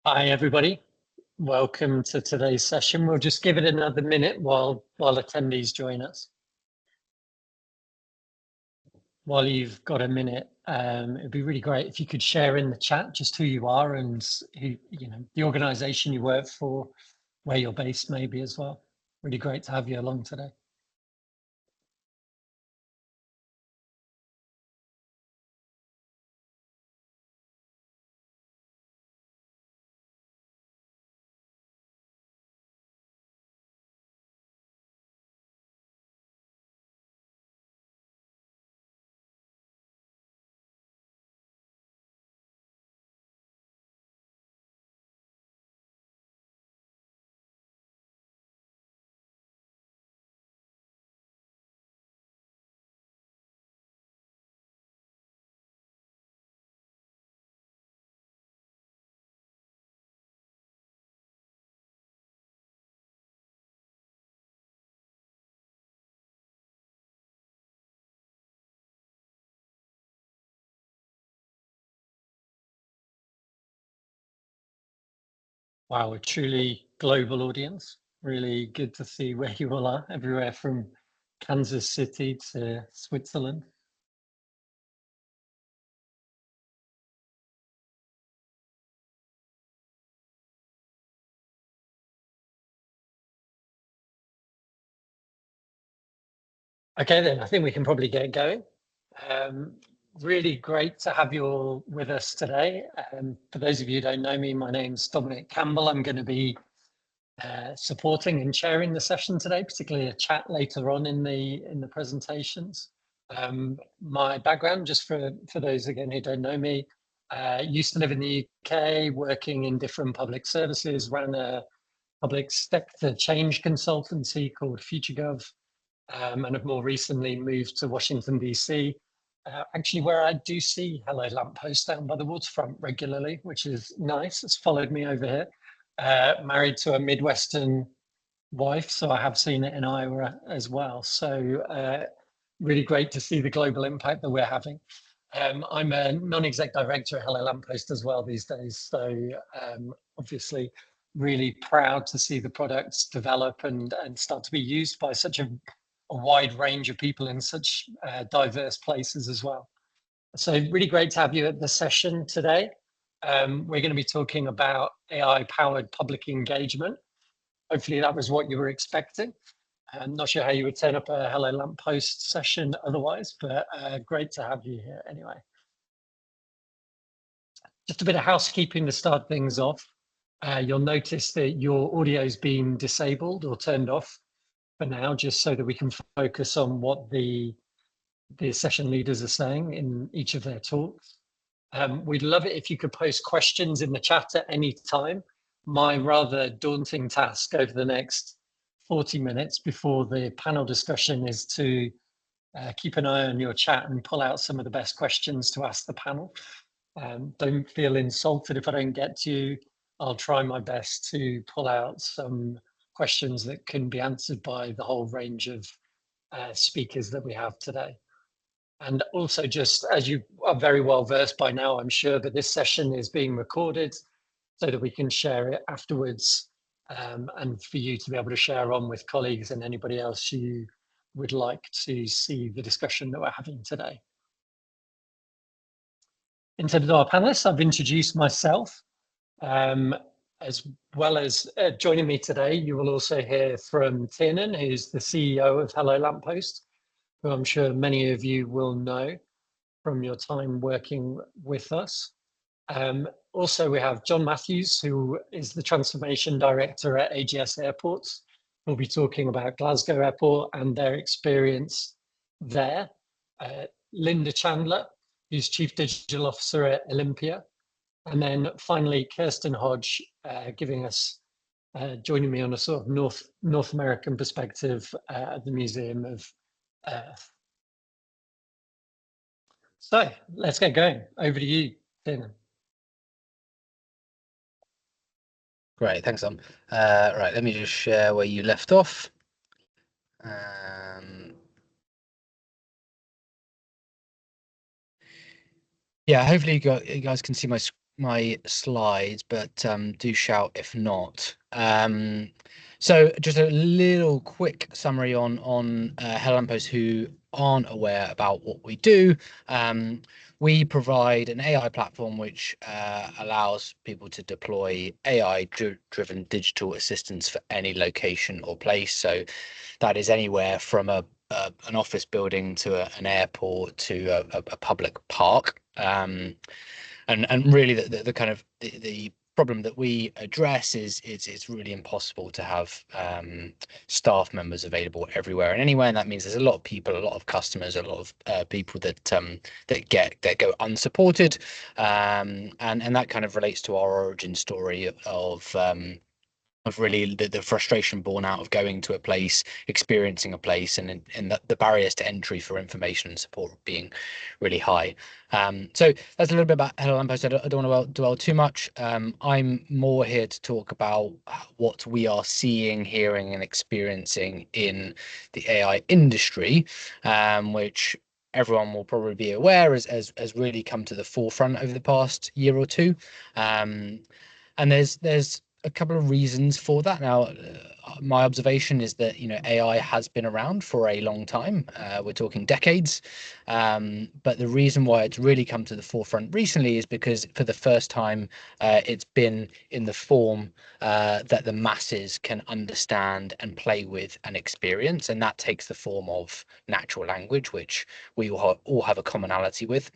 Hi, everybody. Welcome to today's session. We'll just give it another minute while attendees join us. While you've got a minute, it'd be really great if you could share in the chat just who you are and who, the organization you work for, where you're based maybe as well. Really great to have you along today. Wow, a truly global audience. Really good to see where you all are, everywhere from Kansas City to Switzerland. Okay, then I think we can probably get going. Really great to have you all with us today. For those of you who don't know me, my name's Dominic Campbell. I'm going to be supporting and chairing the session today, particularly a chat later on in the presentations. My background, just for those again who don't know me, used to live in the UK, working in different public services, ran a public sector change consultancy called FutureGov, and have more recently moved to Washington, DC, actually where I do see Hello Lamppost down by the waterfront regularly, which is nice. It's followed me over here. Married to a Midwestern wife, so I have seen it in Iowa as well. So really great to see the global impact that we're having. I'm a non-exec director at Hello Lamppost as well these days. So obviously really proud to see the products develop and start to be used by such a wide range of people in such diverse places as well. So really great to have you at the session today. We're going to be talking about AI-powered public engagement. Hopefully that was what you were expecting. I'm not sure how you would turn up a Hello Lamppost session otherwise, but great to have you here anyway. Just a bit of housekeeping to start things off. You'll notice that your audio's been disabled or turned off for now, just so that we can focus on what the session leaders are saying in each of their talks. We'd love it if you could post questions in the chat at any time. My rather daunting task over the next 40 minutes before the panel discussion is to keep an eye on your chat and pull out some of the best questions to ask the panel. Don't feel insulted if I don't get to you. I'll try my best to pull out some questions that can be answered by the whole range of speakers that we have today. And also, just as you are very well versed by now, I'm sure that this session is being recorded so that we can share it afterwards, and for you to be able to share on with colleagues and anybody else you would like to see the discussion that we're having today. In terms of our panelists, I've introduced myself, as well as joining me today. You will also hear from Tiernan, who's the CEO of Hello Lamppost, who I'm sure many of you will know from your time working with us. Also, we have John Matthews, who is the Transformation Director at AGS Airports. We'll be talking about Glasgow Airport and their experience there. Linda Chandler, who's Chief Digital Officer at Olympia. And then finally, Kirsten Hodge, joining me on a sort of North American perspective at the Museum of Earth. So let's get going. Over to you, Tiernan. Great, thanks, Tom. Right, let me just share where you left off. Yeah, hopefully you guys can see my my slides, but do shout if not. So just a little quick summary on Hello Lamppost who aren't aware about what we do. We provide an AI platform which allows people to deploy AI-driven digital assistants for any location or place. So that is anywhere from an office building to an airport to a public park. And really the kind of the problem that we address is it's really impossible to have staff members available everywhere and anywhere, and that means there's a lot of people, a lot of customers, a lot of people that go unsupported, and that kind of relates to our origin story of really the frustration born out of going to a place, experiencing a place, and the barriers to entry for information and support being really high. So that's a little bit about Hello Lamppost. I don't want to dwell too much. I'm more here to talk about what we are seeing, hearing, and experiencing in the AI industry, which everyone will probably be aware has really come to the forefront over the past year or two. And there's a couple of reasons for that. Now, my observation is that AI has been around for a long time. We're talking decades, but the reason why it's really come to the forefront recently is because for the first time, it's been in the form that the masses can understand and play with and experience, and that takes the form of natural language, which we all have a commonality with.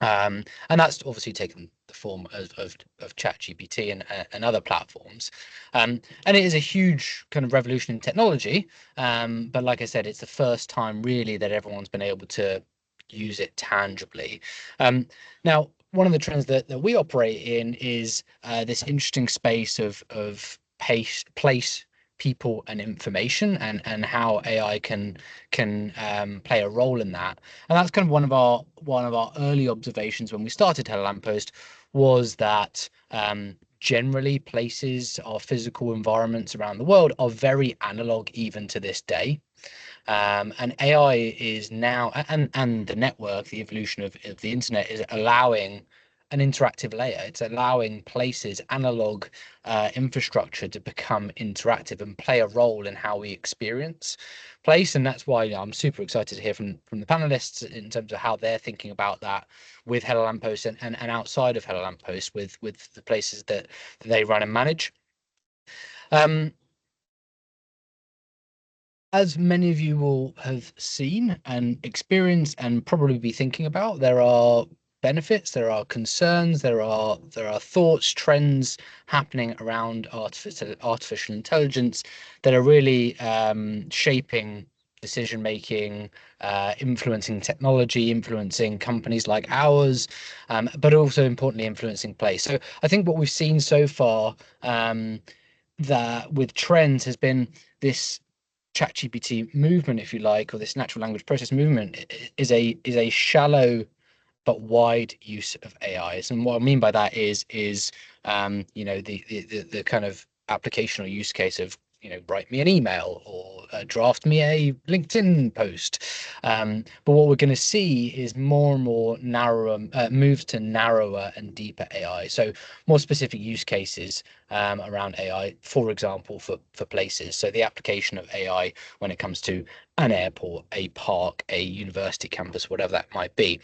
And that's obviously taken the form of ChatGPT and other platforms. And it is a huge kind of revolution in technology. But like I said, it's the first time really that everyone's been able to use it tangibly. Now, one of the trends that we operate in is this interesting space of place, people, and information, and how AI can play a role in that. And that's kind of one of our early observations when we started Hello Lamppost was that generally places or physical environments around the world are very analog even to this day. And AI is now, and the network, the evolution of the internet is allowing an interactive layer. It's allowing places, analog infrastructure to become interactive and play a role in how we experience place. And that's why I'm super excited to hear from the panelists in terms of how they're thinking about that with Hello Lamppost and outside of Hello Lamppost with the places that they run and manage. As many of you will have seen and experienced and probably be thinking about, there are benefits, there are concerns, there are thoughts, trends happening around artificial intelligence that are really shaping decision making, influencing technology, influencing companies like ours, but also importantly influencing place. So I think what we've seen so far that with trends has been this ChatGPT movement, if you like, or this natural language process movement is a shallow but wide use of AIs. And what I mean by that is the kind of application or use case of write me an email or draft me a LinkedIn post. But what we're going to see is more and more narrower moves to narrower and deeper AI. So more specific use cases around AI, for example, for places. So the application of AI when it comes to an airport, a park, a university campus, whatever that might be.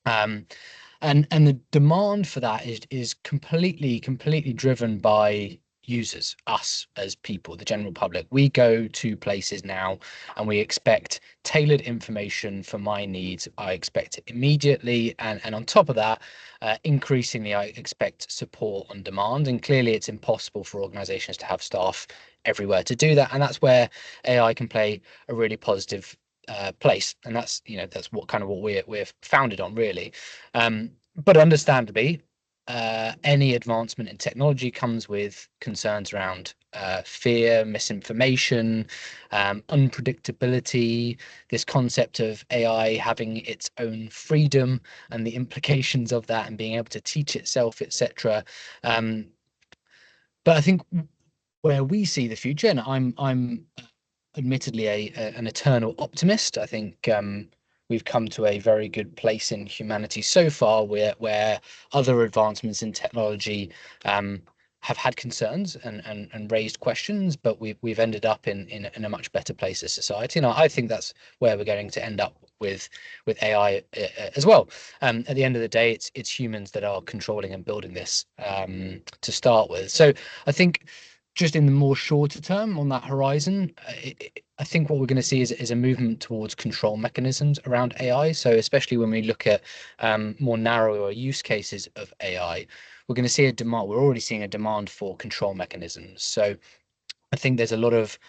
And the demand for that is completely driven by users, us as people, the general public. We go to places now and we expect tailored information for my needs. I expect it immediately, and on top of that, increasingly I expect support on demand. And clearly it's impossible for organizations to have staff everywhere to do that, and that's where AI can play a really positive place, and that's what we're founded on really. But understandably, any advancement in technology comes with concerns around fear, misinformation, unpredictability, this concept of AI having its own freedom and the implications of that and being able to teach itself, etc. But I think where we see the future, and I'm admittedly an eternal optimist. I think we've come to a very good place in humanity so far, where other advancements in technology have had concerns and raised questions, but we've ended up in a much better place as society, and I think that's where we're going to end up with AI as well. At the end of the day, it's humans that are controlling and building this to start with. So I think just in the more shorter term on that horizon, I think what we're going to see is a movement towards control mechanisms around AI. So especially when we look at more narrower use cases of AI, we're going to see a demand. We're already seeing a demand for control mechanisms. So I think there's a lot of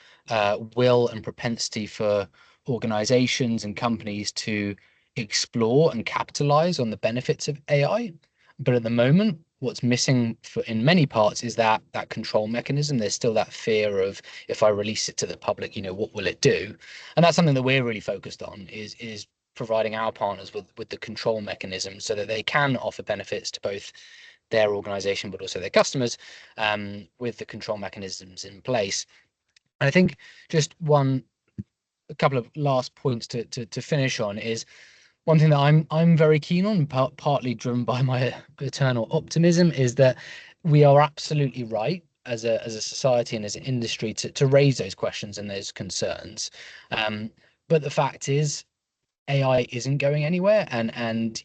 will and propensity for organizations and companies to explore and capitalize on the benefits of AI. But at the moment, what's missing in many parts is that control mechanism. There's still that fear of, if I release it to the public, what will it do? And that's something that we're really focused on, is providing our partners with the control mechanism so that they can offer benefits to both their organization but also their customers with the control mechanisms in place. And I think just a couple of last points to finish on is one thing that I'm very keen on, partly driven by my eternal optimism, is that we are absolutely right as a society and as an industry to raise those questions and those concerns. But the fact is, AI isn't going anywhere, and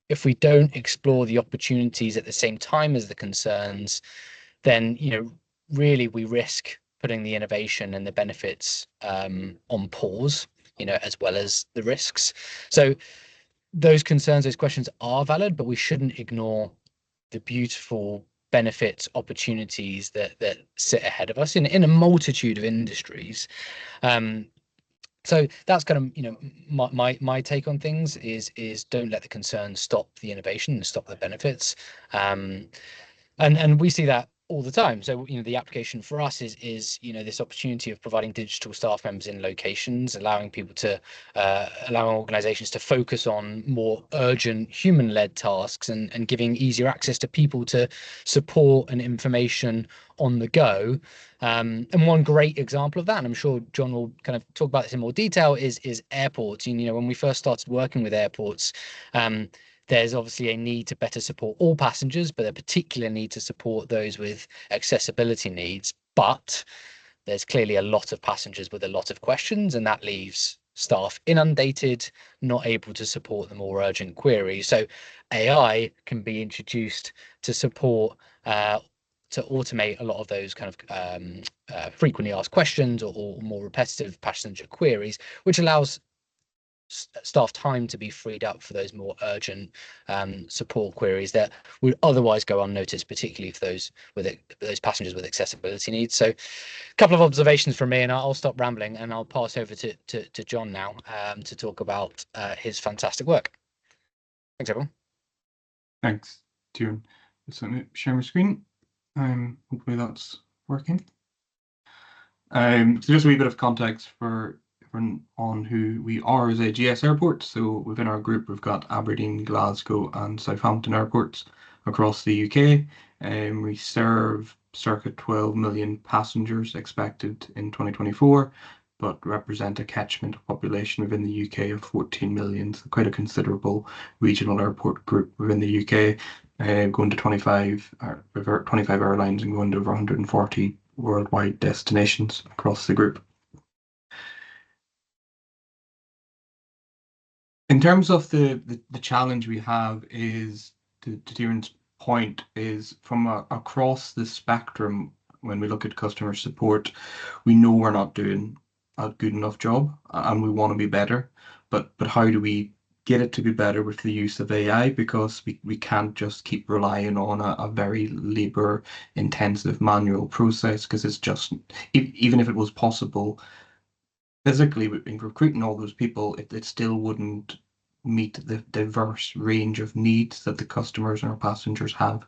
if we don't explore the opportunities at the same time as the concerns, then really we risk putting the innovation and the benefits on pause, as well as the risks. So those concerns, those questions are valid, but we shouldn't ignore the beautiful benefits, opportunities that sit ahead of us in a multitude of industries. So that's kind of my take on things is don't let the concerns stop the innovation and stop the benefits. And we see that all the time. So the application for us is this opportunity of providing digital staff members in locations, allowing people to allowing organizations to focus on more urgent human-led tasks and giving easier access to people to support and information on the go. And one great example of that, and I'm sure John will kind of talk about this in more detail, is airports. When we first started working with airports, there's obviously a need to better support all passengers, but a particular need to support those with accessibility needs. But there's clearly a lot of passengers with a lot of questions, and that leaves staff inundated, not able to support the more urgent queries. So AI can be introduced to support to automate a lot of those kind of frequently asked questions or more repetitive passenger queries, which allows staff time to be freed up for those more urgent support queries that would otherwise go unnoticed, particularly for those passengers with accessibility needs. So a couple of observations from me, and I'll stop rambling and I'll pass over to John now to talk about his fantastic work. Thanks, everyone. Thanks, Tune. Just let me share my screen. Hopefully that's working. So just a wee bit of context on who we are as AGS Airport. So within our group, we've got Aberdeen, Glasgow, and Southampton airports across the UK. We serve circa 12 million passengers expected in 2024, but represent a catchment population within the UK of 14 million. So quite a considerable regional airport group within the UK, going to 25 airlines and going to over 140 worldwide destinations across the group. In terms of the challenge we have is, to Tyrion's point, is from across the spectrum. When we look at customer support, we know we're not doing a good enough job, and we want to be better. But how do we get it to be better with the use of AI? Because we can't just keep relying on a very labor intensive manual process, because it's just, even if it was possible physically in recruiting all those people, it still wouldn't meet the diverse range of needs that the customers and our passengers have.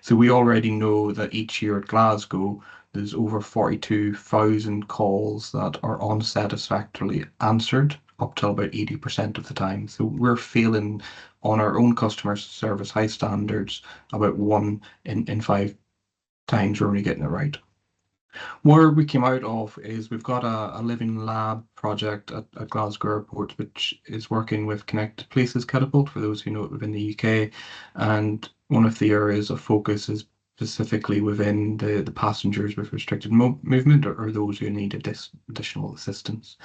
So we already know that each year at Glasgow, there's over 42,000 calls that are unsatisfactorily answered, up to about 80% of the time. So we're failing on our own customer service high standards about 1 in 5 times we're only getting it right. Where we came out of is we've got a living lab project at Glasgow Airport, which is working with Connected Places Catapult, for those who know it within the UK. And one of the areas of focus is specifically within the passengers with restricted movement, or those who need additional assistance.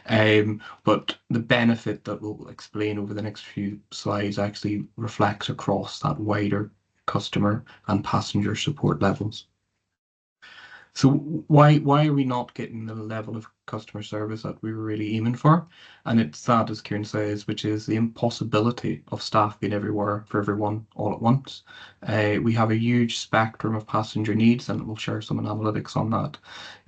But the benefit that we'll explain over the next few slides actually reflects across that wider customer and passenger support levels. So why are we not getting the level of customer service that we were really aiming for? And it's that, as Kieran says, which is the impossibility of staff being everywhere for everyone all at once. We have a huge spectrum of passenger needs, and we'll share some analytics on that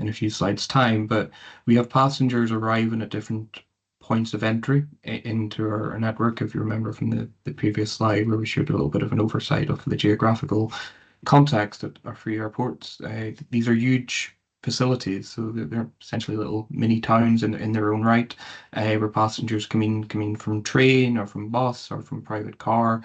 in a few slides' time. But we have passengers arriving at different points of entry into our network. If you remember from the previous slide where we showed a little bit of an oversight of the geographical context at our three airports. These are huge facilities, so they're essentially little mini towns in their own right, where passengers come in from train or from bus or from private car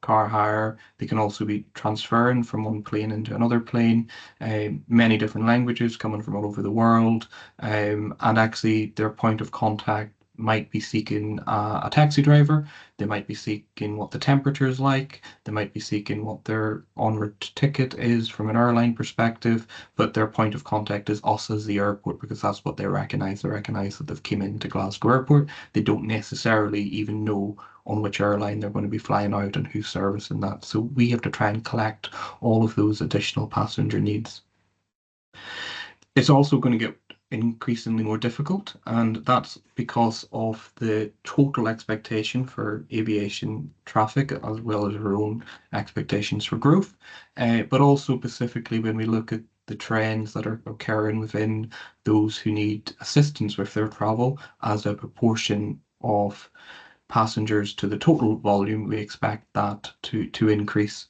hire. They can also be transferring from one plane into another plane. Many different languages coming from all over the world, and actually their point of contact might be seeking a taxi driver. They might be seeking what the temperature is like. They might be seeking what their onward ticket is from an airline perspective, but their point of contact is us as the airport because that's what they recognize. They recognize that they've come into Glasgow Airport. They don't necessarily even know on which airline they're going to be flying out and who's servicing that. So we have to try and collect all of those additional passenger needs. It's also going to get increasingly more difficult, and that's because of the total expectation for aviation traffic as well as our own expectations for growth. But also specifically when we look at the trends that are occurring within those who need assistance with their travel as a proportion of passengers to the total volume, we expect that to increase.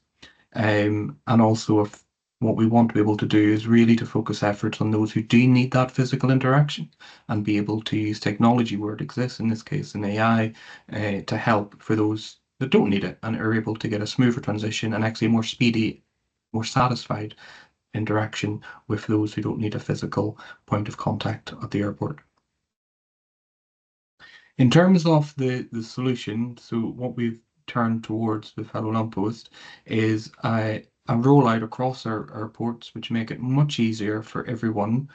And also if what we want to be able to do is really to focus efforts on those who do need that physical interaction and be able to use technology where it exists, in this case in AI, to help for those that don't need it and are able to get a smoother transition and actually a more speedy, more satisfied interaction with those who don't need a physical point of contact at the airport. In terms of the solution, so what we've turned towards with Hello Lamppost is a rollout across our airports, which make it much easier for everyone,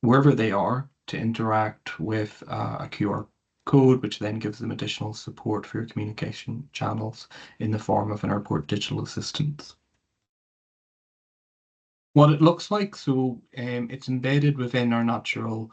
wherever they are, to interact with a QR code, which then gives them additional support for your communication channels in the form of an airport digital assistant. What it looks like, so it's embedded within our natural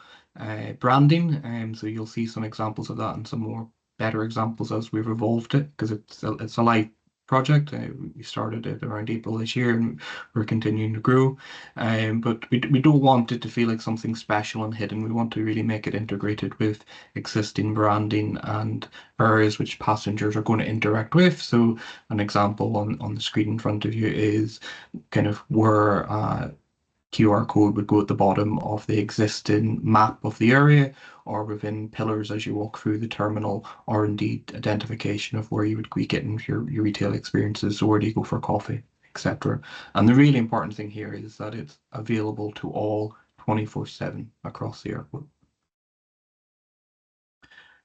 branding, so you'll see some examples of that and some more better examples as we've evolved it, because it's a live project. We started it around April this year and we're continuing to grow. But we don't want it to feel like something special and hidden. We want to really make it integrated with existing branding and areas which passengers are going to interact with. So an example on the screen in front of you is kind of where a QR code would go at the bottom of the existing map of the area or within pillars as you walk through the terminal, or indeed identification of where you would be getting your retail experiences, so where do you go for coffee, etc. And the really important thing here is that it's available to all 24/7 across the airport.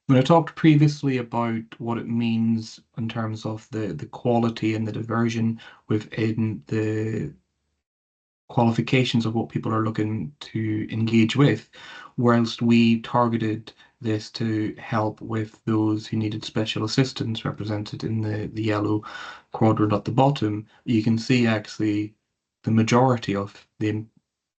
When I talked previously about what it means in terms of the quality and the diversion within the qualifications of what people are looking to engage with, whilst we targeted this to help with those who needed special assistance represented in the yellow quadrant at the bottom, you can see actually the majority of the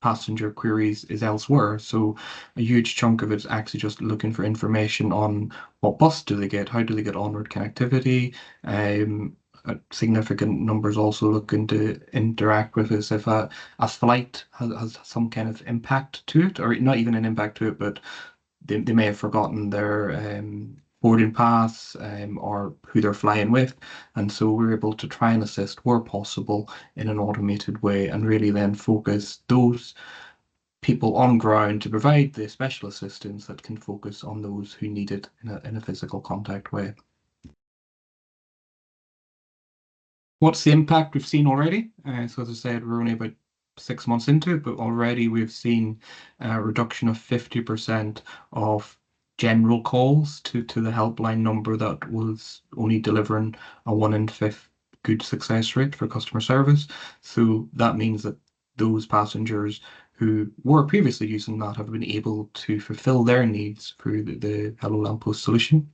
passenger queries is elsewhere. So a huge chunk of it's actually just looking for information on what bus do they get, how do they get onward connectivity, significant numbers also looking to interact with us if a flight has some kind of impact to it, or not even an impact to it, but they may have forgotten their boarding pass or who they're flying with. And so we're able to try and assist where possible in an automated way and really then focus those people on ground to provide the special assistance that can focus on those who need it in a physical contact way. What's the impact we've seen already? So as I said, we're only about 6 months into it, but already we've seen a reduction of 50% of general calls to the helpline number that was only delivering a 1 in 5 good success rate for customer service. So that means that those passengers who were previously using that have been able to fulfill their needs through the Hello Lamppost solution.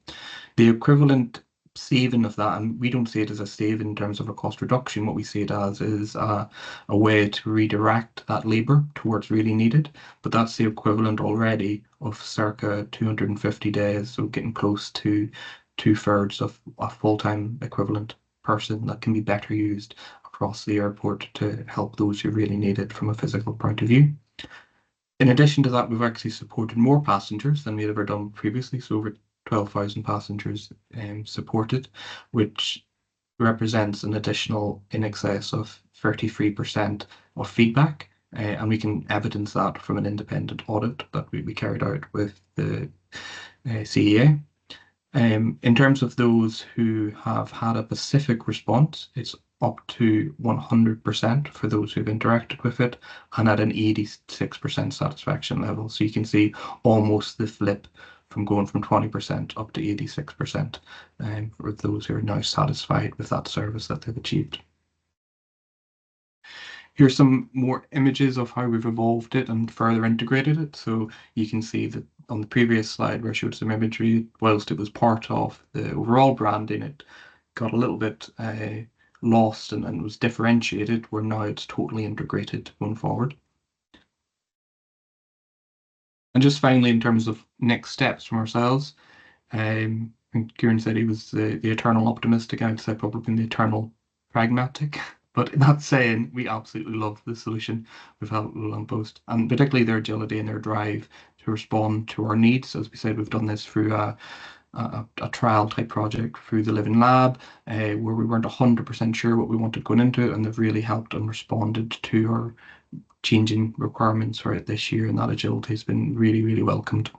The equivalent saving of that, and we don't see it as a save in terms of a cost reduction, what we see it as is a way to redirect that labour towards really needed, but that's the equivalent already of circa 250 days, so getting close to 2/3 of a full-time equivalent person that can be better used across the airport to help those who really need it from a physical point of view. In addition to that, we've actually supported more passengers than we had ever done previously, so over 12,000 passengers supported, which represents an additional in excess of 33% of feedback. And we can evidence that from an independent audit that we carried out with the CEA. In terms of those who have had a specific response, it's up to 100% for those who've interacted with it, and at an 86% satisfaction level. So you can see almost the flip from going from 20% up to 86% for those who are now satisfied with that service that they've achieved. Here's some more images of how we've evolved it and further integrated it. So you can see that on the previous slide where I showed some imagery, whilst it was part of the overall branding, it got a little bit lost and was differentiated, where now it's totally integrated going forward. And just finally, in terms of next steps from ourselves, I think Kieran said he was the eternal optimistic. I'd say probably the eternal pragmatic. But that saying, we absolutely love the solution with Hello Lamppost, and particularly their agility and their drive to respond to our needs. As we said, we've done this through a trial type project through the Living Lab, where we weren't 100% sure what we wanted going into it, and they've really helped and responded to our changing requirements for it this year, and that agility has been really, really welcomed.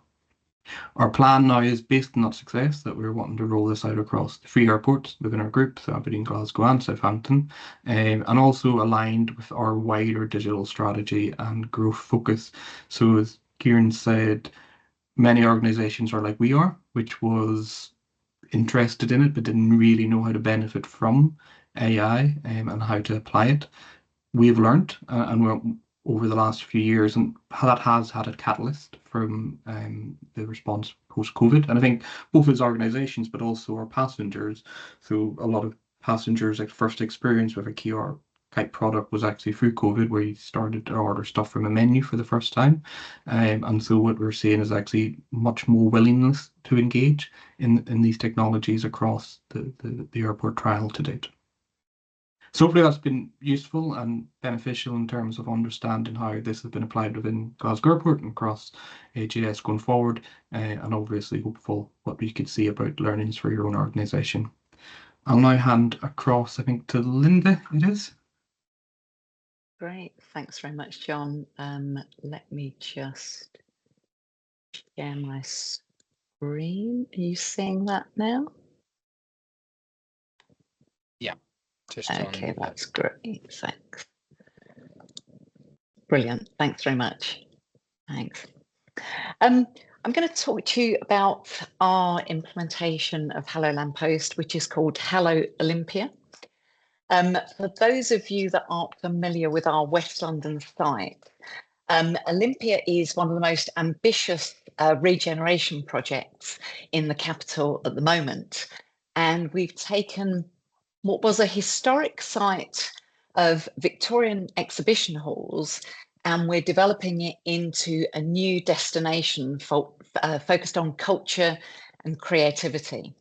Our plan now is based on that success that we're wanting to roll this out across the 3 airports within our group, so Aberdeen, Glasgow and Southampton, and also aligned with our wider digital strategy and growth focus. So as Kieran said, many organisations are like we are, which was interested in it but didn't really know how to benefit from AI and how to apply it. We've learned and we're over the last few years, and that has had a catalyst from the response post-COVID. And I think both as organisations, but also our passengers. So a lot of passengers' first experience with a QR type product was actually through COVID, where you started to order stuff from a menu for the first time. And so what we're seeing is actually much more willingness to engage in these technologies across the airport trial to date. So hopefully that's been useful and beneficial in terms of understanding how this has been applied within Glasgow Airport and across AGS going forward, and obviously hopeful what we could see about learnings for your own organisation. I'll now hand across, I think, to Linda, it is. Great, thanks very much, John. Let me just share my screen. Are you seeing that now? Yeah. Okay, that's great. Thanks. Brilliant. Thanks very much. Thanks. I'm going to talk to you about our implementation of Hello Lamppost, which is called Hello Olympia. For those of you that aren't familiar with our West London site, Olympia is one of the most ambitious regeneration projects in the capital at the moment. And we've taken what was a historic site of Victorian exhibition halls, and we're developing it into a new destination focused on culture and creativity.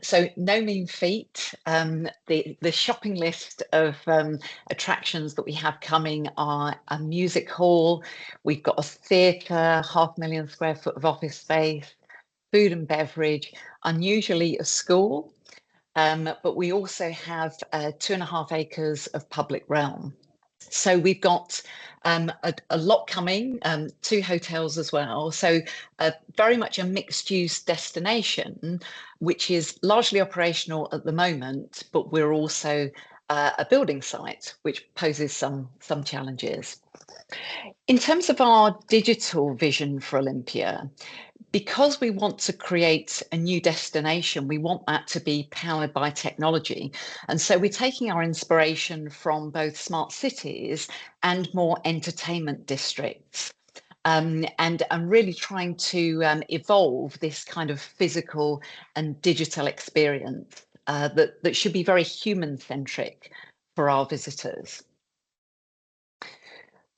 So no mean feat. The shopping list of attractions that we have coming are a music hall, we've got a theatre, 500,000 square foot of office space, food and beverage, unusually a school, but we also have 2.5 acres of public realm. So we've got a lot coming, 2 hotels as well. So very much a mixed use destination, which is largely operational at the moment, but we're also a building site, which poses some challenges. In terms of our digital vision for Olympia, because we want to create a new destination, we want that to be powered by technology. And so we're taking our inspiration from both smart cities and more entertainment districts. And really trying to evolve this kind of physical and digital experience that should be very human-centric for our visitors.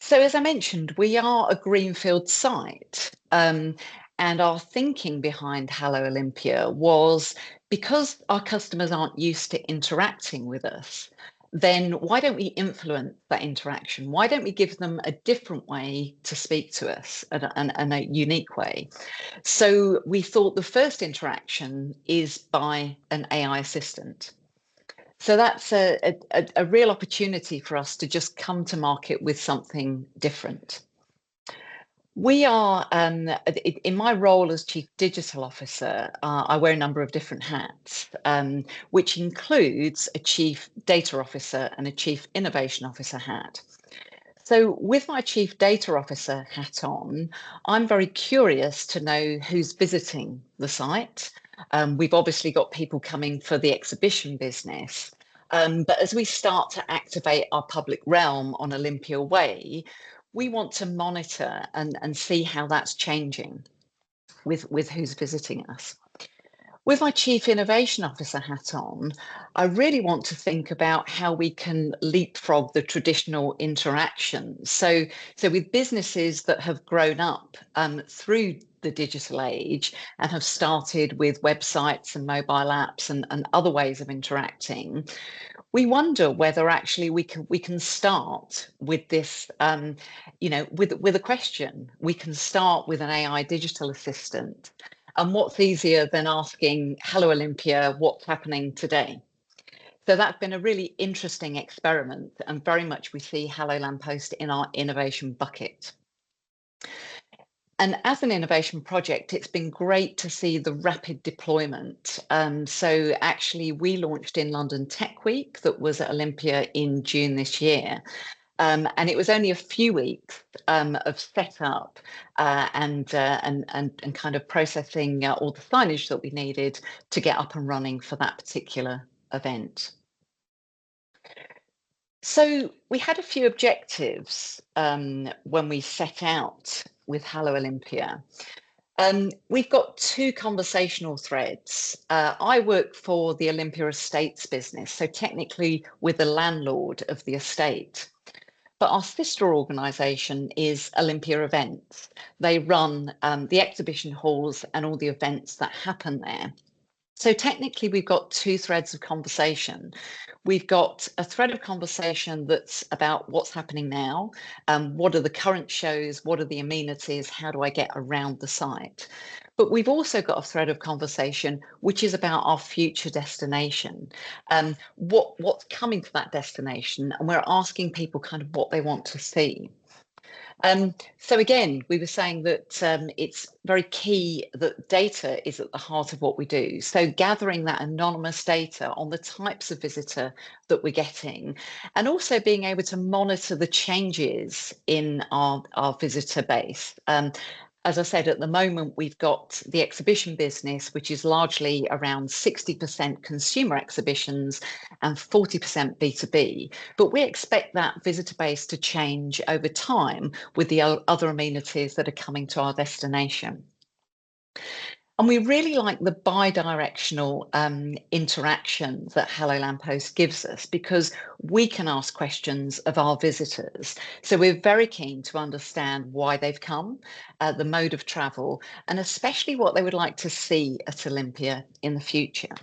So as I mentioned, we are a greenfield site, and our thinking behind Hello Olympia was, because our customers aren't used to interacting with us, then why don't we influence that interaction? Why don't we give them a different way to speak to us, and a unique way? So we thought the first interaction is by an AI assistant. So that's a real opportunity for us to just come to market with something different. We are, in my role as Chief Digital Officer, I wear a number of different hats, which includes a Chief Data Officer and a Chief Innovation Officer hat. So with my Chief Data Officer hat on, I'm very curious to know who's visiting the site. We've obviously got people coming for the exhibition business. But as we start to activate our public realm on Olympia Way, we want to monitor and see how that's changing with who's visiting us. With my Chief Innovation Officer hat on, I really want to think about how we can leapfrog the traditional interactions. So with businesses that have grown up through the digital age and have started with websites and mobile apps and other ways of interacting, we wonder whether actually we can start with this, with a question. We can start with an AI digital assistant. And what's easier than asking, "Hello, Olympia, what's happening today?" So that's been a really interesting experiment, and very much we see Hello Lamppost in our innovation bucket. And as an innovation project, it's been great to see the rapid deployment. So actually, we launched in London Tech Week, that was at Olympia in June this year. And it was only a few weeks of setup and kind of processing all the signage that we needed to get up and running for that particular event. So we had a few objectives when we set out with Hello Olympia. We've got two conversational threads. I work for the Olympia Estates business, so technically we're the landlord of the estate. But our sister organisation is Olympia Events. They run the exhibition halls and all the events that happen there. So technically, we've got two threads of conversation. We've got a thread of conversation that's about what's happening now, what are the current shows, what are the amenities, how do I get around the site? But we've also got a thread of conversation which is about our future destination, what's coming to that destination, and we're asking people kind of what they want to see. So again, we were saying that it's very key that data is at the heart of what we do. So gathering that anonymous data on the types of visitor that we're getting, and also being able to monitor the changes in our visitor base. As I said, at the moment, we've got the exhibition business, which is largely around 60% consumer exhibitions and 40% B2B. But we expect that visitor base to change over time with the other amenities that are coming to our destination. And we really like the bi-directional interaction that Hello Lamppost gives us, because we can ask questions of our visitors. So we're very keen to understand why they've come, the mode of travel, and especially what they would like to see at Olympia in the future.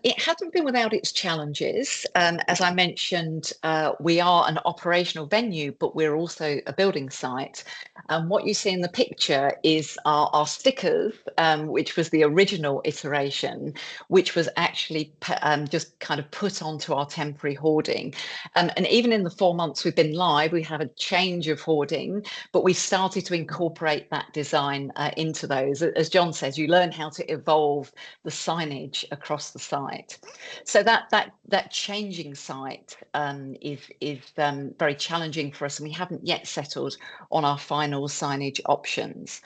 It hasn't been without its challenges. As I mentioned, we are an operational venue, but we're also a building site. And what you see in the picture is our stickers, which was the original iteration, which was actually just kind of put onto our temporary hoarding. And even in the 4 months we've been live, we have a change of hoarding, but we started to incorporate that design into those. As John says, you learn how to evolve the signage across the site. So that changing site is very challenging for us, and we haven't yet settled on our final signage options.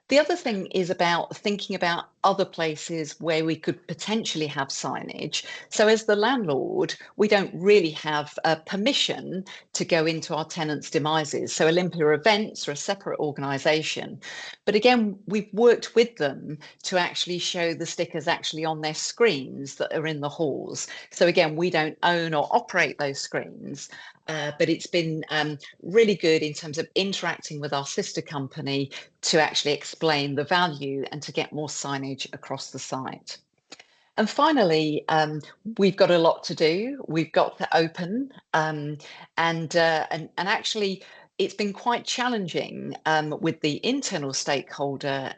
The other thing is about thinking about other places where we could potentially have signage. So as the landlord, we don't really have permission to go into our tenants' demises. So Olympia Events are a separate organisation. But again, we've worked with them to actually show the stickers actually on their screens that are in the halls. So again, we don't own or operate those screens. But it's been really good in terms of interacting with our sister company to actually explain the value and to get more signage across the site. And finally, we've got a lot to do. We've got to open, and actually, it's been quite challenging with the internal stakeholder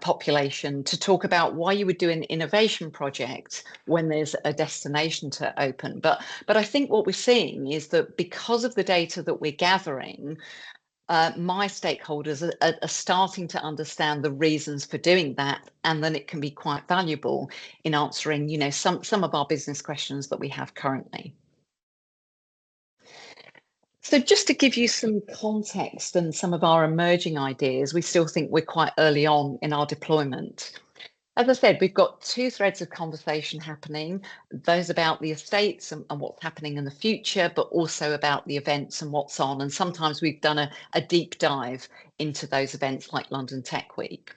population to talk about why you would do an innovation project when there's a destination to open. But I think what we're seeing is that because of the data that we're gathering, my stakeholders are starting to understand the reasons for doing that, and then it can be quite valuable in answering, you know, some of our business questions that we have currently. So just to give you some context and some of our emerging ideas, we still think we're quite early on in our deployment. As I said, we've got two threads of conversation happening, those about the estates and what's happening in the future, but also about the events and what's on. And sometimes we've done a deep dive into those events like London Tech Week.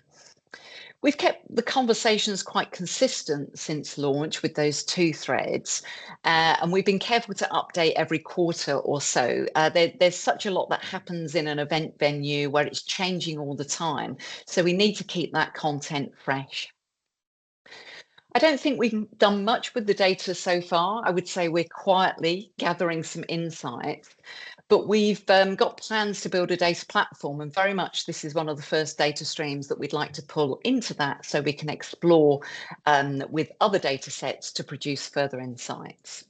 We've kept the conversations quite consistent since launch with those two threads, and we've been careful to update every quarter or so. There's such a lot that happens in an event venue where it's changing all the time, so we need to keep that content fresh. I don't think we've done much with the data so far. I would say we're quietly gathering some insights, but we've got plans to build a data platform, and very much this is one of the first data streams that we'd like to pull into that so we can explore with other data sets to produce further insights.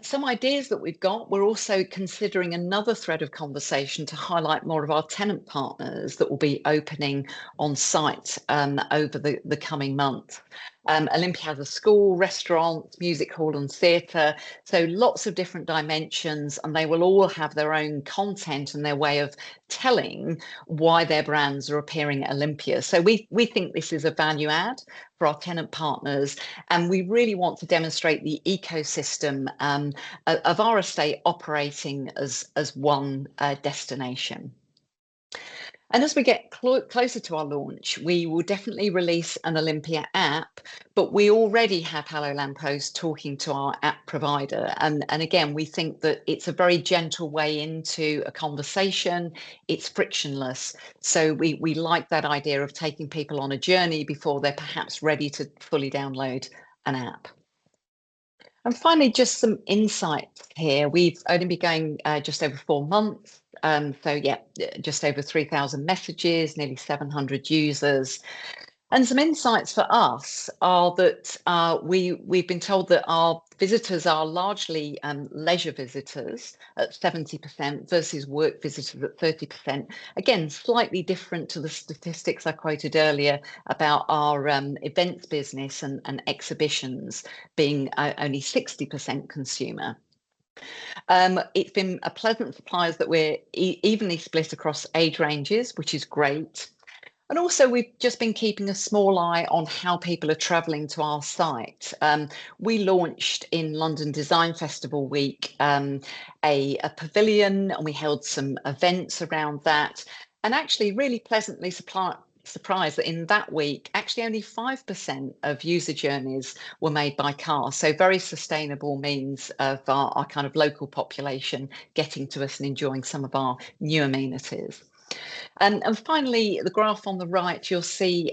Some ideas that we've got, we're also considering another thread of conversation to highlight more of our tenant partners that will be opening on site over the coming month. Olympia has a school, restaurant, music hall and theatre, so lots of different dimensions, and they will all have their own content and their way of telling why their brands are appearing at Olympia. So we think this is a value add for our tenant partners, and we really want to demonstrate the ecosystem of our estate operating as one destination. And as we get closer to our launch, we will definitely release an Olympia app, but we already have Hello Lamppost talking to our app provider. And again, we think that it's a very gentle way into a conversation. It's frictionless. So we like that idea of taking people on a journey before they're perhaps ready to fully download an app. And finally, just some insights here. We've only been going just over 4 months. So yeah, just over 3,000 messages, nearly 700 users. And some insights for us are that we've been told that our visitors are largely leisure visitors at 70% versus work visitors at 30%. Again, slightly different to the statistics I quoted earlier about our events business and exhibitions being only 60% consumer. It's been a pleasant surprise that we're evenly split across age ranges, which is great. And also, we've just been keeping a small eye on how people are travelling to our site. We launched in London Design Festival Week a pavilion, and we held some events around that, and actually really pleasantly surprised that in that week, actually only 5% of user journeys were made by car. So very sustainable means of our kind of local population getting to us and enjoying some of our new amenities. And finally, the graph on the right, you'll see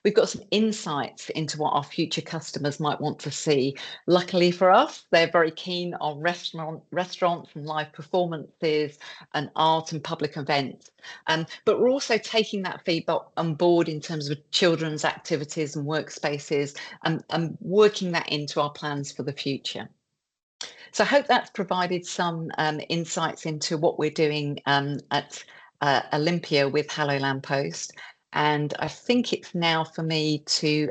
we've got some insights into what our future customers might want to see. Luckily for us, they're very keen on restaurants and live performances and art and public events. But we're also taking that feedback on board in terms of children's activities and workspaces and working that into our plans for the future. So I hope that's provided some insights into what we're doing at Olympia with Hello Lamppost. And I think it's now for me to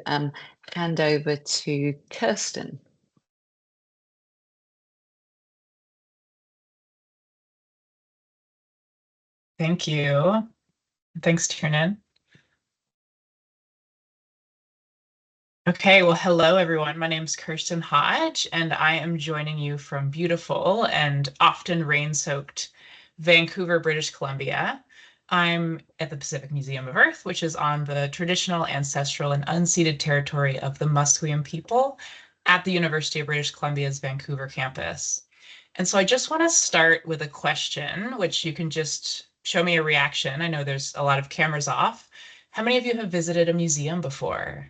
hand over to Kirsten. Thank you. Thanks, Tiernan. Okay, well, hello, everyone. My name is Kirsten Hodge, and I am joining you from beautiful and often rain-soaked Vancouver, British Columbia. I'm at the Pacific Museum of Earth, which is on the traditional, ancestral, and unceded territory of the Musqueam people at the University of British Columbia's Vancouver campus. And so I just want to start with a question, which you can just show me a reaction. I know there's a lot of cameras off. How many of you have visited a museum before?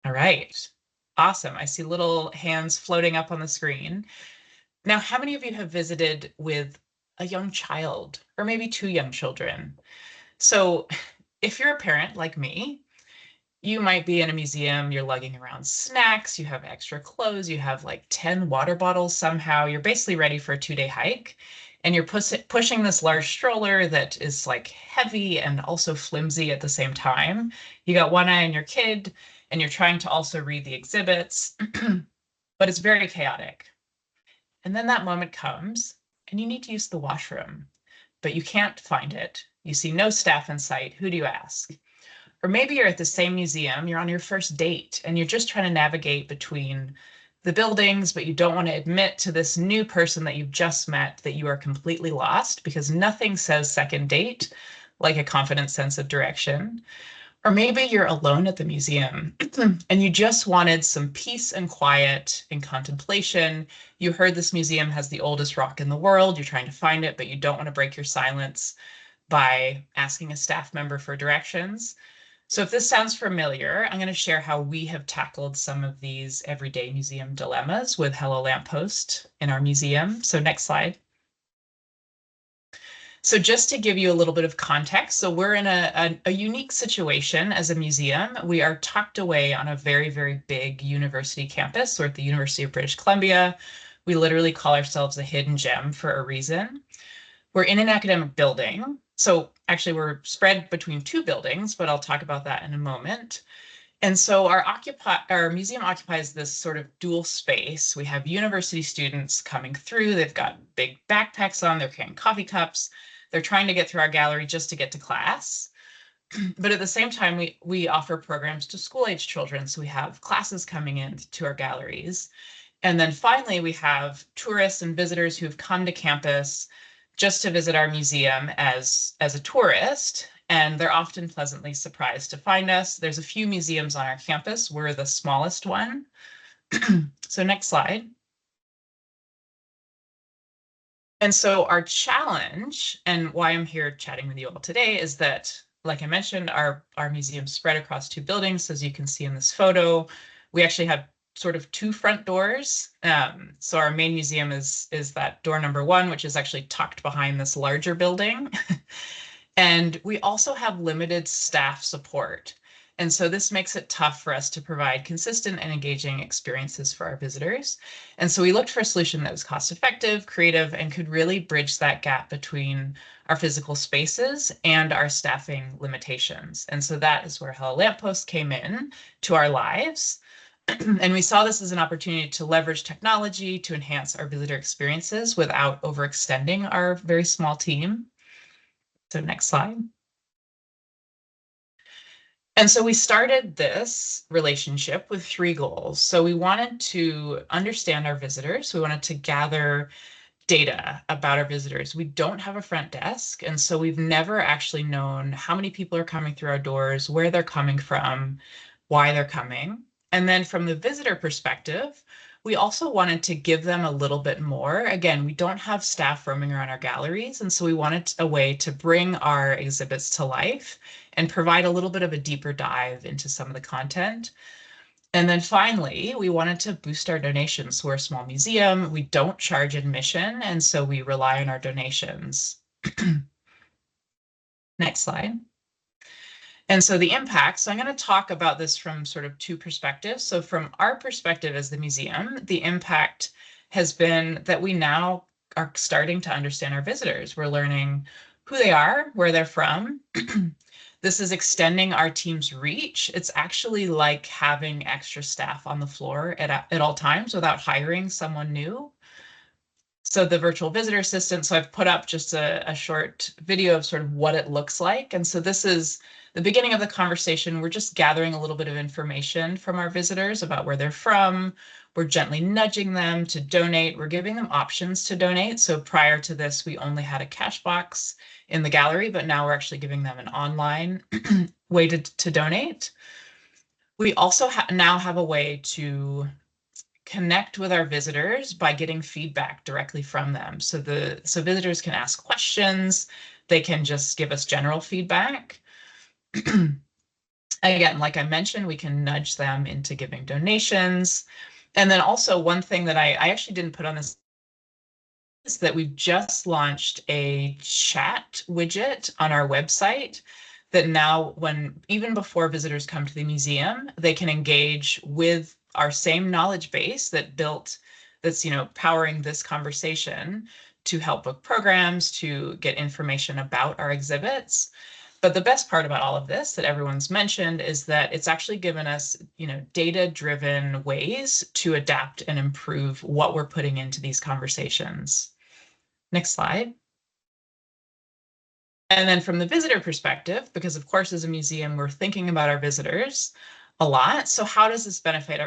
All right, awesome. I see little hands floating up on the screen. Now, how many of you have visited with a young child or maybe two young children? So if you're a parent like me, you might be in a museum, you're lugging around snacks, you have extra clothes, you have like 10 water bottles somehow, you're basically ready for a 2-day hike. And you're pushing this large stroller that is like heavy and also flimsy at the same time. You got one eye on your kid and you're trying to also read the exhibits, but it's very chaotic. And then that moment comes and you need to use the washroom, but you can't find it. You see no staff in sight. Who do you ask? Or maybe you're at the same museum, you're on your first date and you're just trying to navigate between the buildings, but you don't want to admit to this new person that you've just met that you are completely lost, because nothing says second date like a confident sense of direction. Or maybe you're alone at the museum and you just wanted some peace and quiet and contemplation. You heard this museum has the oldest rock in the world. You're trying to find it, but you don't want to break your silence by asking a staff member for directions. So if this sounds familiar, I'm going to share how we have tackled some of these everyday museum dilemmas with Hello Lamppost in our museum. So next slide. So just to give you a little bit of context, so we're in a unique situation as a museum. We are tucked away on a very, very big university campus. We're at the University of British Columbia. We literally call ourselves a hidden gem for a reason. We're in an academic building. So actually we're spread between two buildings, but I'll talk about that in a moment. And so our museum occupies this sort of dual space. We have university students coming through. They've got big backpacks on. They're carrying coffee cups. They're trying to get through our gallery just to get to class. But at the same time, we offer programs to school-age children. So we have classes coming in to our galleries. And then finally, we have tourists and visitors who have come to campus just to visit our museum as a tourist, and they're often pleasantly surprised to find us. There's a few museums on our campus. We're the smallest one. So next slide. And so our challenge, and why I'm here chatting with you all today, is that, like I mentioned, our museum's spread across two buildings. As you can see in this photo, we actually have sort of two front doors. So our main museum is that door number one, which is actually tucked behind this larger building. And we also have limited staff support. And so this makes it tough for us to provide consistent and engaging experiences for our visitors. And so we looked for a solution that was cost effective, creative, and could really bridge that gap between our physical spaces and our staffing limitations. And so that is where Hello Lamppost came in to our lives. And we saw this as an opportunity to leverage technology to enhance our visitor experiences without overextending our very small team. So next slide. And so we started this relationship with 3 goals. So we wanted to understand our visitors. We wanted to gather data about our visitors. We don't have a front desk, and so we've never actually known how many people are coming through our doors, where they're coming from, why they're coming. And then from the visitor perspective, we also wanted to give them a little bit more. Again, we don't have staff roaming around our galleries, and so we wanted a way to bring our exhibits to life and provide a little bit of a deeper dive into some of the content. And then finally, we wanted to boost our donations. We're a small museum. We don't charge admission, and so we rely on our donations. Next slide. And so the impact, so I'm going to talk about this from sort of 2 perspectives. So from our perspective as the museum, the impact has been that we now are starting to understand our visitors. We're learning who they are, where they're from. This is extending our team's reach. It's actually like having extra staff on the floor at all times without hiring someone new. So the virtual visitor assistant, so I've put up just a short video of sort of what it looks like. And so this is the beginning of the conversation. We're just gathering a little bit of information from our visitors about where they're from. We're gently nudging them to donate. We're giving them options to donate. So prior to this, we only had a cash box in the gallery, but now we're actually giving them an online way to donate. We also now have a way to connect with our visitors by getting feedback directly from them. So visitors can ask questions. They can just give us general feedback. Again, like I mentioned, we can nudge them into giving donations. And then also one thing that I actually didn't put on this is that we've just launched a chat widget on our website that now, even before visitors come to the museum, they can engage with our same knowledge base that's powering this conversation to help book programs, to get information about our exhibits. But the best part about all of this that everyone's mentioned is that it's actually given us, data-driven ways to adapt and improve what we're putting into these conversations. Next slide. And then from the visitor perspective, because of course, as a museum, we're thinking about our visitors a lot. So how does this benefit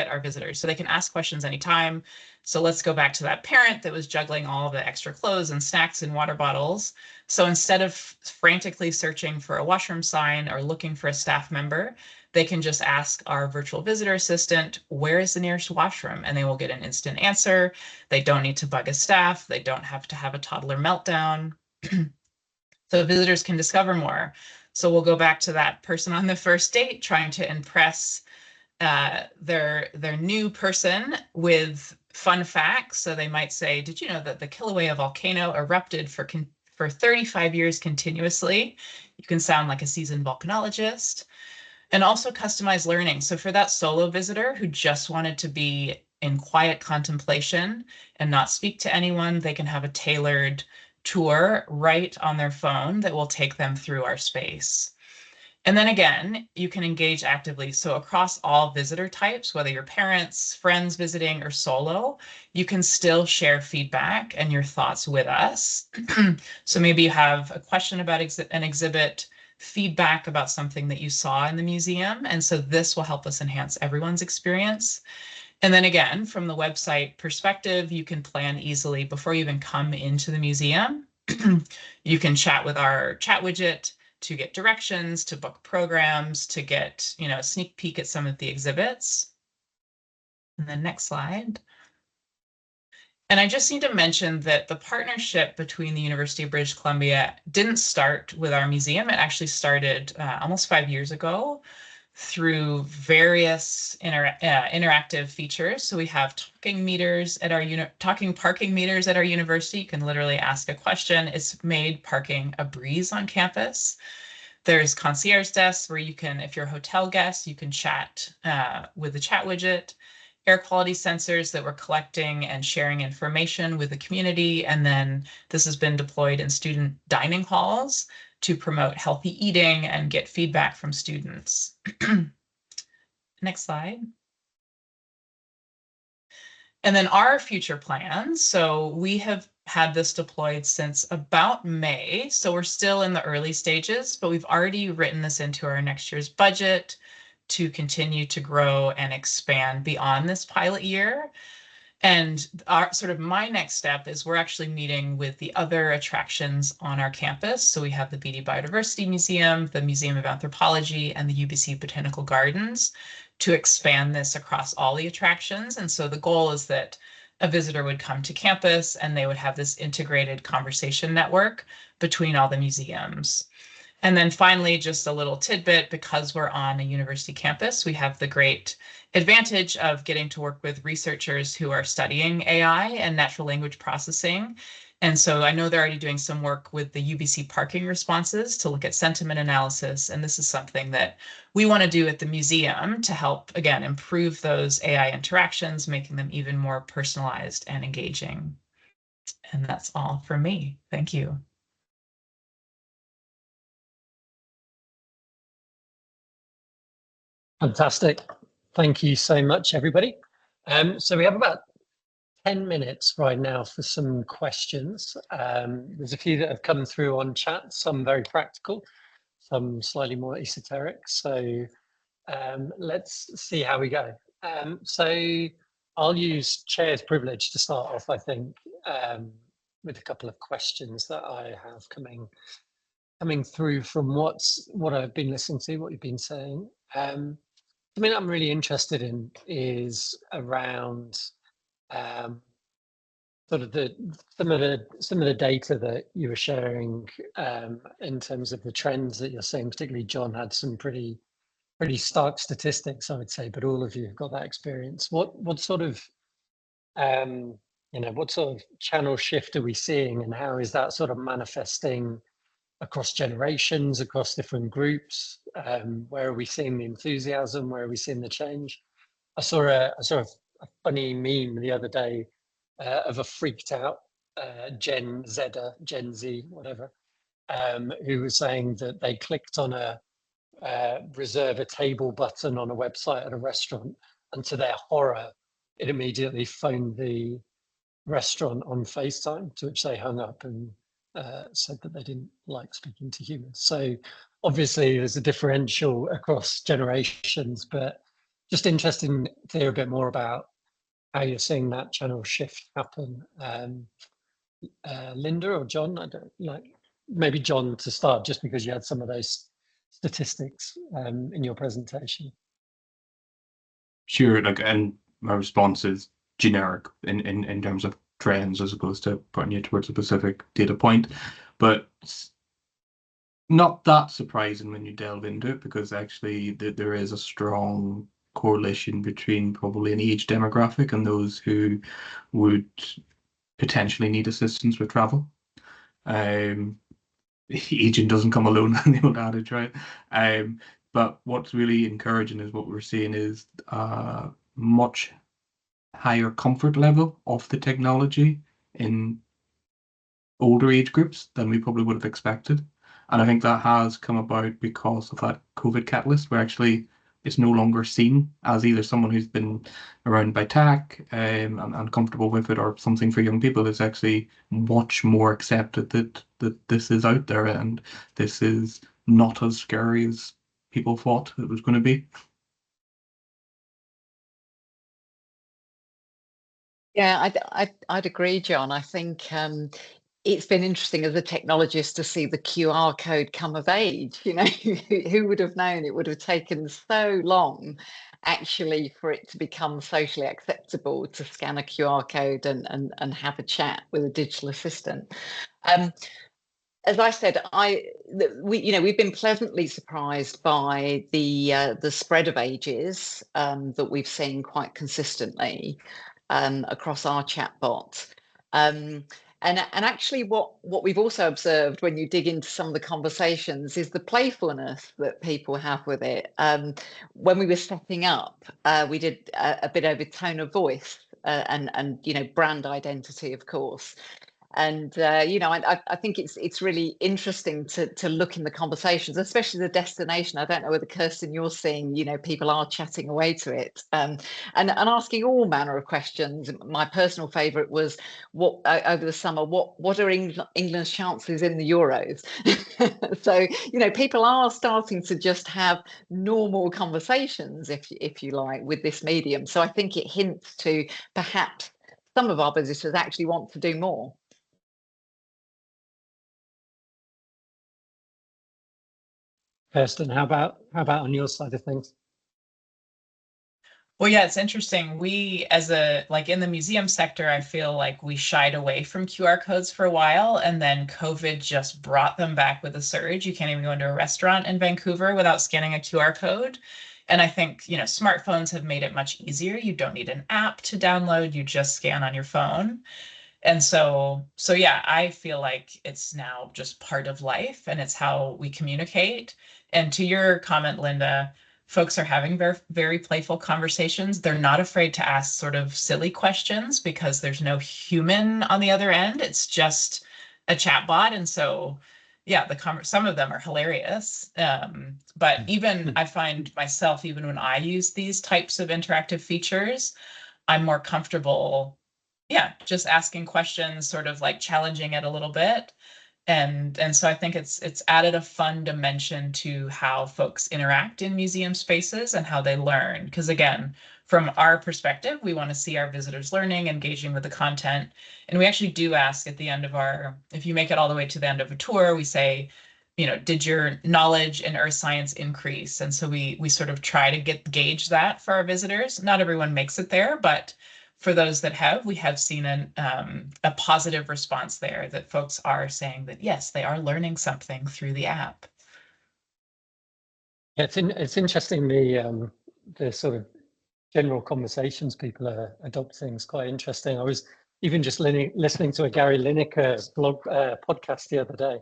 our visitors? So they can ask questions anytime. So let's go back to that parent that was juggling all the extra clothes and snacks and water bottles. So instead of frantically searching for a washroom sign or looking for a staff member, they can just ask our virtual visitor assistant, where is the nearest washroom? And they will get an instant answer. They don't need to bug a staff. They don't have to have a toddler meltdown. So visitors can discover more. So we'll go back to that person on the first date trying to impress their new person with fun facts. So they might say, did you know that the Kilauea volcano erupted for 35 years continuously? You can sound like a seasoned volcanologist. And also customized learning. So for that solo visitor who just wanted to be in quiet contemplation and not speak to anyone, they can have a tailored tour right on their phone that will take them through our space. And then again, you can engage actively. So across all visitor types, whether you're parents, friends visiting, or solo, you can still share feedback and your thoughts with us. So maybe you have a question about an exhibit, feedback about something that you saw in the museum. And so this will help us enhance everyone's experience. And then again, from the website perspective, you can plan easily before you even come into the museum. You can chat with our chat widget to get directions, to book programs, to get, a sneak peek at some of the exhibits. And then next slide. And I just need to mention that the partnership between the University of British Columbia didn't start with our museum. It actually started almost 5 years ago through various interactive features. So we have talking parking meters at our university. You can literally ask a question. It's made parking a breeze on campus. There's concierge desks where you can, if you're a hotel guest, you can chat with the chat widget. Air quality sensors that we're collecting and sharing information with the community. And then this has been deployed in student dining halls to promote healthy eating and get feedback from students. Next slide. And then our future plans. So we have had this deployed since about May. So we're still in the early stages, but we've already written this into our next year's budget to continue to grow and expand beyond this pilot year. And my next step is we're actually meeting with the other attractions on our campus. So we have the Beatty Biodiversity Museum, the Museum of Anthropology, and the UBC Botanical Gardens to expand this across all the attractions. And so the goal is that a visitor would come to campus and they would have this integrated conversation network between all the museums. And then finally, just a little tidbit, because we're on a university campus, we have the great advantage of getting to work with researchers who are studying AI and natural language processing. And so I know they're already doing some work with the UBC parking responses to look at sentiment analysis. And this is something that we want to do at the museum to help, again, improve those AI interactions, making them even more personalized and engaging. And that's all from me. Thank you. Fantastic. Thank you so much, everybody. So we have about 10 minutes right now for some questions. There's a few that have come through on chat, some very practical, some slightly more esoteric. So let's see how we go. So I'll use chair's privilege to start off, I think, with a couple of questions that I have coming through from what I've been listening to, what you've been saying. Something I'm really interested in is around sort of some of the data that you were sharing in terms of the trends that you're seeing. Particularly, John had some pretty stark statistics, I would say, but all of you have got that experience. What sort of what sort of channel shift are we seeing, and how is that sort of manifesting across generations, across different groups? Where are we seeing the enthusiasm? Where are we seeing the change? I saw a funny meme the other day of a freaked out Gen Z, whatever, who was saying that they clicked on a reserve a table button on a website at a restaurant, and to their horror, it immediately phoned the restaurant on FaceTime, to which they hung up and said that they didn't like speaking to humans. So obviously there's a differential across generations, but just interested to hear a bit more about how you're seeing that channel shift happen. Linda or John, I don't like, maybe John to start, just because you had some of those statistics in your presentation. Sure, and my response is generic in terms of trends as opposed to putting you towards a specific data point, but not that surprising when you delve into it, because actually there is a strong correlation between probably an age demographic and those who would potentially need assistance with travel. Aging doesn't come alone, the old adage, right? But what's really encouraging is what we're seeing is a much higher comfort level of the technology in older age groups than we probably would have expected. And I think that has come about because of that COVID catalyst, where actually it's no longer seen as either someone who's been around by tech and comfortable with it, or something for young people. It's actually much more accepted that this is out there and this is not as scary as people thought it was going to be. Yeah, I'd agree, John. I think it's been interesting as a technologist to see the QR code come of age. You know, who would have known it would have taken so long actually for it to become socially acceptable to scan a QR code and have a chat with a digital assistant. As I said, we've been pleasantly surprised by the spread of ages that we've seen quite consistently across our chatbot. And actually what we've also observed when you dig into some of the conversations is the playfulness that people have with it. When we were setting up, we did a bit over tone of voice and brand identity, of course. And I think it's really interesting to look in the conversations, especially the destination. I don't know whether, Kirsten, you're seeing, people are chatting away to it and asking all manner of questions. My personal favourite was what over the summer, what are England's chances in the Euros? So people are starting to just have normal conversations, if you like, with this medium. So I think it hints to perhaps some of our visitors actually want to do more. Kirsten, how about on your side of things? Well, yeah, it's interesting. We, in the museum sector, I feel like we shied away from QR codes for a while, and then COVID just brought them back with a surge. You can't even go into a restaurant in Vancouver without scanning a QR code. And I think, smartphones have made it much easier. You don't need an app to download, you just scan on your phone. And so yeah, I feel like it's now just part of life, and it's how we communicate. And to your comment, Linda, folks are having very, very playful conversations. They're not afraid to ask sort of silly questions because there's no human on the other end. It's just a chat bot. And so, some of them are hilarious. But even I find myself, even when I use these types of interactive features, I'm more comfortable, just asking questions, sort of like challenging it a little bit. And so I think it's added a fun dimension to how folks interact in museum spaces and how they learn. Because again, from our perspective, we want to see our visitors learning, engaging with the content. And we actually do ask at the end of if you make it all the way to the end of a tour, we say, did your knowledge in earth science increase? And so we sort of try to gauge that for our visitors. Not everyone makes it there, but for those that have, we have seen a positive response there, that folks are saying that, yes, they are learning something through the app. Yeah, it's interesting, the sort of general conversations people are adopting is quite interesting. I was even just listening to a Gary Lineker blog podcast the other day,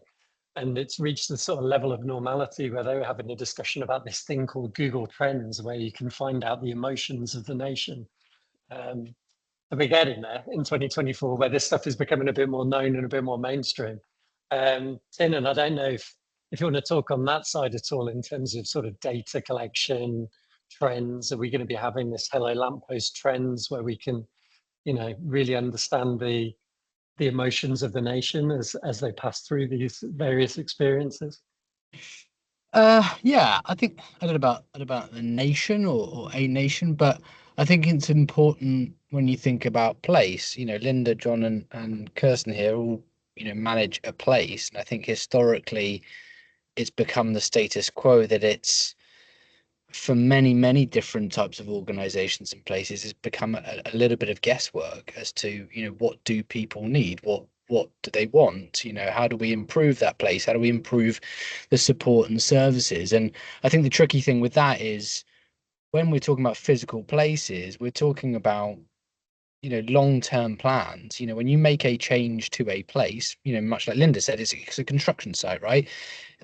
and it's reached the sort of level of normality where they were having a discussion about this thing called Google Trends, where you can find out the emotions of the nation. And we're getting there in 2024, where this stuff is becoming a bit more known and a bit more mainstream. Tin, and I don't know if you want to talk on that side at all in terms of sort of data collection trends. Are we going to be having this Hello Lamppost trends where we can, really understand the emotions of the nation as they pass through these various experiences? Yeah, I think I don't know about a nation or a nation, but I think it's important when you think about place. Linda, John, and Kirsten here all manage a place, and I think historically it's become the status quo that it's, for many different types of organizations and places, it's become a little bit of guesswork as to what do people need, what do they want, how do we improve that place, how do we improve the support and services. And I think the tricky thing with that is, when we're talking about physical places, we're talking about long-term plans. When you make a change to a place, much like Linda said, it's a construction site, right?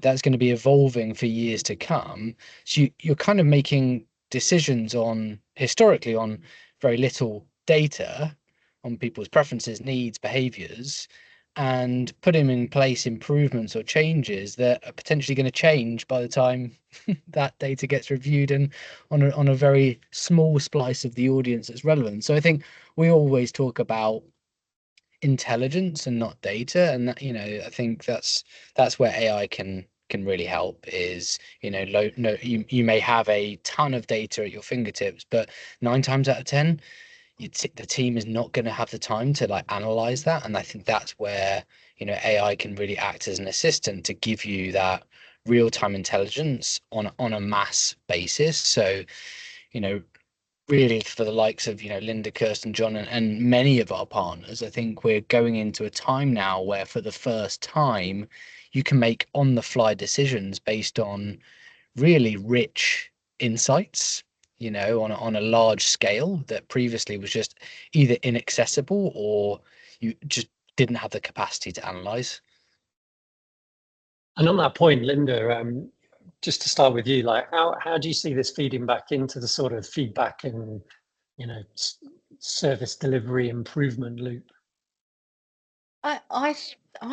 That's going to be evolving for years to come. So you're kind of making decisions historically on very little data, on people's preferences, needs, behaviors, and putting in place improvements or changes that are potentially going to change by the time that data gets reviewed and on a very small slice of the audience that's relevant. So I think we always talk about intelligence and not data, and that, I think that's where AI can really help. Is you may have a ton of data at your fingertips, but 9 times out of 10 the team is not going to have the time to analyze that. And I think that's where AI can really act as an assistant to give you that real-time intelligence on a mass basis. So really, for the likes of Linda, Kirsten, John, and many of our partners, I think we're going into a time now where for the first time you can make on-the-fly decisions based on really rich insights, on a large scale that previously was just either inaccessible or you just didn't have the capacity to analyze. And on that point, Linda, just to start with you, how do you see this feeding back into the sort of feedback and service delivery improvement loop? I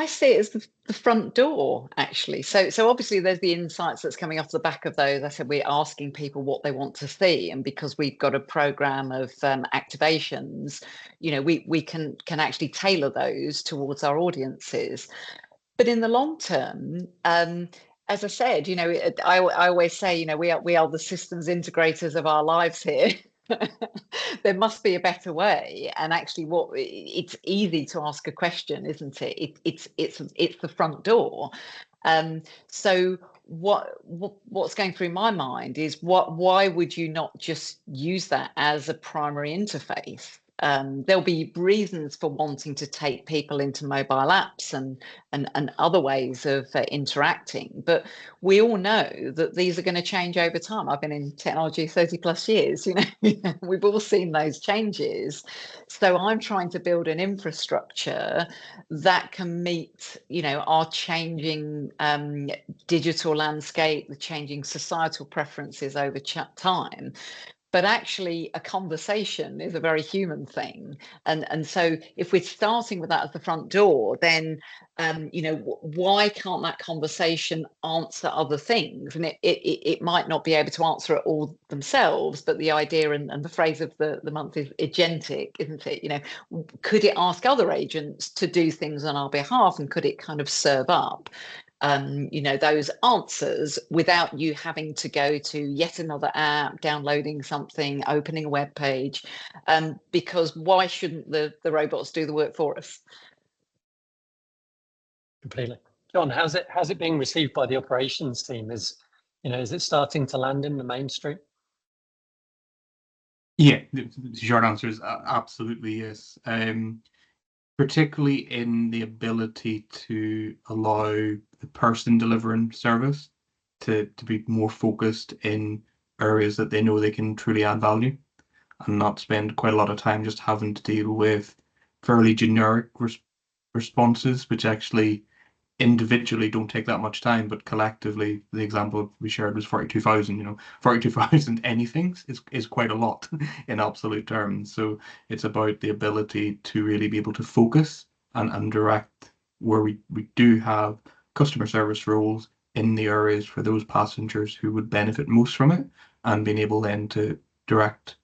see it as the front door, actually. So obviously there's the insights that's coming off the back of those. I said we're asking people what they want to see, and because we've got a program of activations, we can actually tailor those towards our audiences. But in the long term, as I said, I always say, we are the systems integrators of our lives here. There must be a better way. And actually, it's easy to ask a question, isn't it? It's the front door. So what's going through my mind is why would you not just use that as a primary interface? There'll be reasons for wanting to take people into mobile apps and other ways of interacting, but we all know that these are going to change over time. I've been in technology 30 plus years, we've all seen those changes. So I'm trying to build an infrastructure that can meet, our changing digital landscape, the changing societal preferences over time, but actually a conversation is a very human thing. And so if we're starting with that as the front door, then you know, why can't that conversation answer other things? And it might not be able to answer it all themselves, but the idea and the phrase of the month is agentic, isn't it? You know, could it ask other agents to do things on our behalf, and could it kind of serve up you know, those answers without you having to go to yet another app, downloading something, opening a web page, because why shouldn't the robots do the work for us? Completely. John, how's it being received by the operations team? Is it starting to land in the mainstream? Yeah, the short answer is absolutely yes. Particularly in the ability to allow the person delivering service to be more focused in areas that they know they can truly add value, and not spend quite a lot of time just having to deal with fairly generic responses, which actually individually don't take that much time, but collectively, the example we shared was 42,000. You know, 42,000 anythings is quite a lot in absolute terms. So it's about the ability to really be able to focus and direct where we do have customer service roles in the areas for those passengers who would benefit most from it, and being able then to direct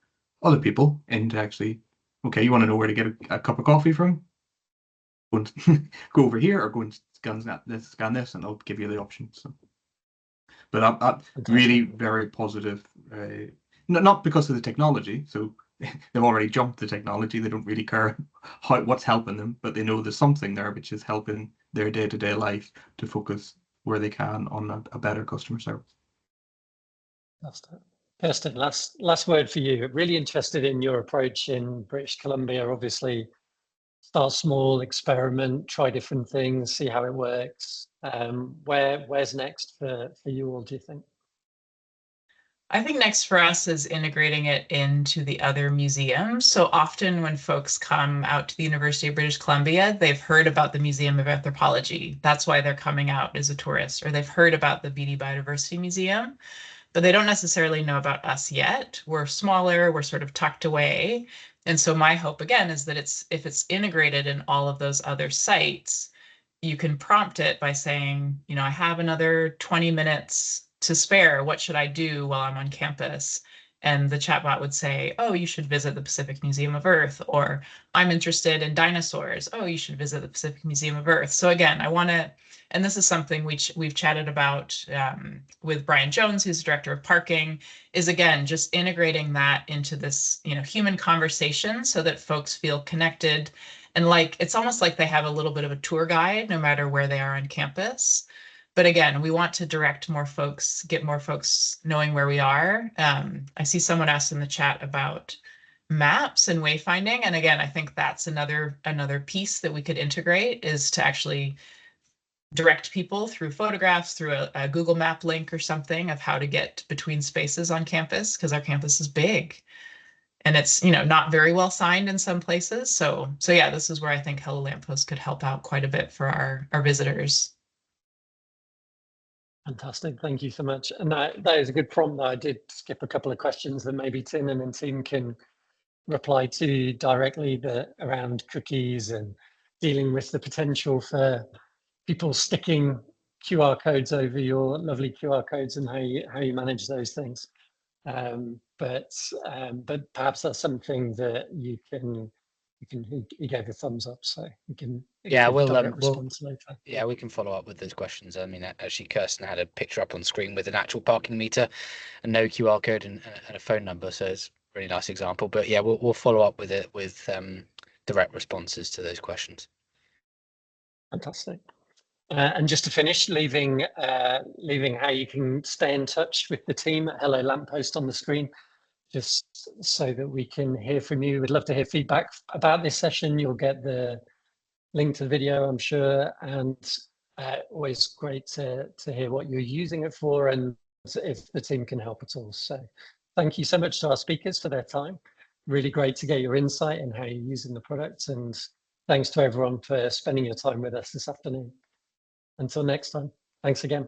other people into actually, okay, you want to know where to get a cup of coffee from? Go and go over here, or go and scan this, and I'll give you the options. So, but I'm really very positive. Not because of the technology. So they've already jumped the technology. They don't really care what's helping them, but they know there's something there which is helping their day-to-day life to focus where they can on a better customer service. Kirsten, last word for you. Really interested in your approach in British Columbia. Obviously, start small, experiment, try different things, see how it works. Where's next for you all, do you think? I think next for us is integrating it into the other museums. So often when folks come out to the University of British Columbia, they've heard about the Museum of Anthropology. That's why they're coming out as a tourist, or they've heard about the BD Biodiversity Museum, but they don't necessarily know about us yet. We're smaller, we're sort of tucked away. And so my hope again is that if it's integrated in all of those other sites, you can prompt it by saying, you know, I have another 20 minutes to spare. What should I do while I'm on campus? And the chatbot would say, oh, you should visit the Pacific Museum of Earth, or I'm interested in dinosaurs. Oh, you should visit the Pacific Museum of Earth. So again, I want to, and this is something we've chatted about with Brian Jones, who's the director of parking, is again, just integrating that into this, you know, human conversation so that folks feel connected. And like, it's almost like they have a little bit of a tour guide no matter where they are on campus. But again, we want to direct more folks, get more folks knowing where we are. I see someone asked in the chat about maps and wayfinding. And again, I think that's another piece that we could integrate, is to actually direct people through photographs, through a Google Map link or something of how to get between spaces on campus, because our campus is big. And it's, you know, not very well signed in some places. So yeah, this is where I think Hello Lamppost could help out quite a bit for our visitors. Fantastic, thank you so much. And that is a good prompt. I did skip a couple of questions that maybe Tim and team can reply to directly, around cookies and dealing with the potential for people sticking QR codes over your lovely QR codes, and how you manage those things. But perhaps that's something that you gave a thumbs up, so we can response later. Yeah, we can follow up with those questions. I mean, actually, Kirsten had a picture up on screen with an actual parking meter, and no QR code, and a phone number. So it's a really nice example. But yeah, we'll follow up with it with direct responses to those questions. Fantastic. And just to finish, leaving how you can stay in touch with the team at Hello Lamppost on the screen, just so that we can hear from you. We'd love to hear feedback about this session. You'll get the link to the video, I'm sure, and always great to hear what you're using it for, and if the team can help at all. So thank you so much to our speakers for their time. Really great to get your insight and how you're using the product, and thanks to everyone for spending your time with us this afternoon. Until next time, thanks again.